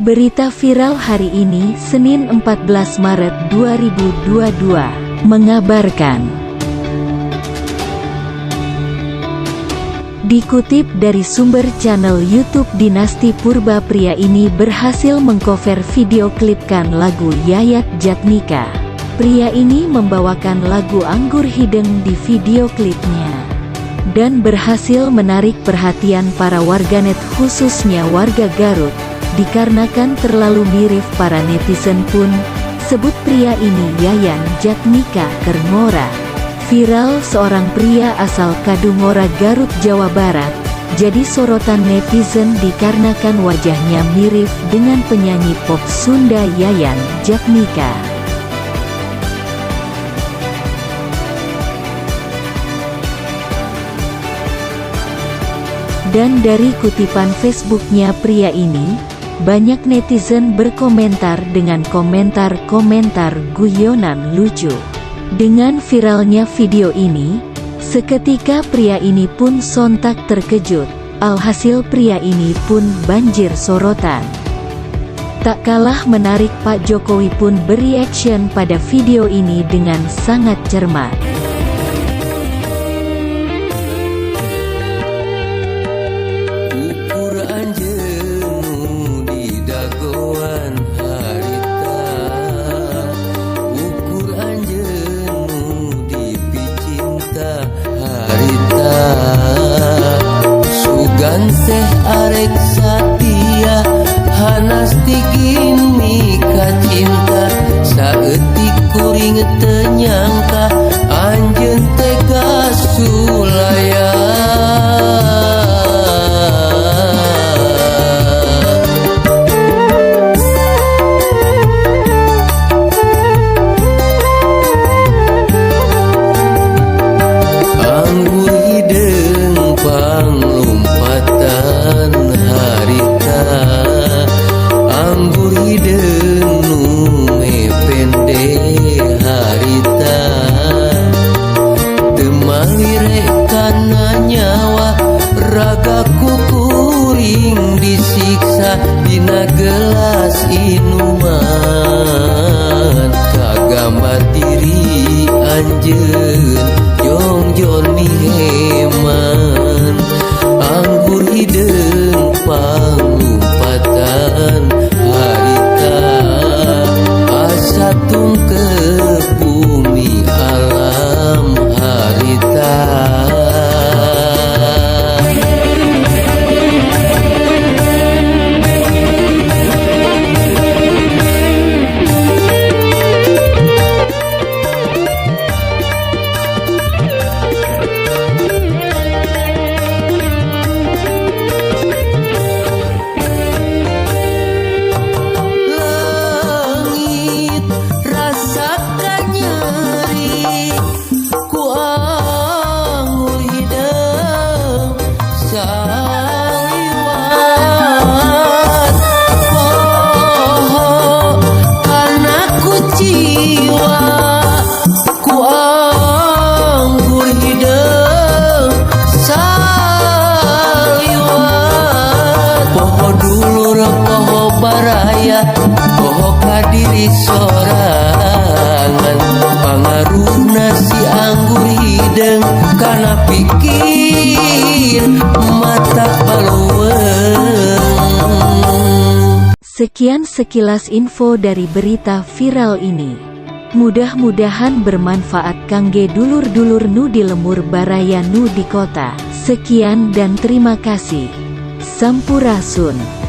Berita viral hari ini, Senin 14 Maret 2022, mengabarkan. Dikutip dari sumber channel YouTube Dinasti Purba, pria ini berhasil mengcover video klipkan lagu Yayat Jatnika. Pria ini membawakan lagu Anggur Hideng di video klipnya, dan berhasil menarik perhatian para warganet, khususnya warga Garut. Dikarenakan terlalu mirip, para netizen pun sebut pria ini Yayan Jatnika Kerngora. Viral seorang pria asal Kadungora, Garut, Jawa Barat, jadi sorotan netizen dikarenakan wajahnya mirip dengan penyanyi pop Sunda Yayan Jatnika. Dan dari kutipan Facebooknya pria ini, banyak netizen berkomentar dengan komentar-komentar guyonan lucu. Dengan viralnya video ini, seketika pria ini pun sontak terkejut. Alhasil pria ini pun banjir sorotan. Tak kalah menarik, Pak Jokowi pun bereaction pada video ini dengan sangat cermat. Teh arek satia hanas tigin mika cinta saeutik kuring teu nyangka anjeun teh kasulaya. Anggur hideng panglompatan harita, anggur hideng nu mepende harita, teu malirek kana nyawa ragaku kuring disiksa dina gelas inuman. Kagambar diri anjeun jongjon miheman, anggur hideng panglompatan harita, asa tungkep bumi alam harita. Poho kadiri sorangan, pangaruhna si anggur hideng kana pikir mata paleuweung. Sekian sekilas info dari berita viral ini. Mudah-mudahan bermanfaat kangge dulur-dulur nu di lemur baraya nu di kota. Sekian dan terima kasih. Sampurasun.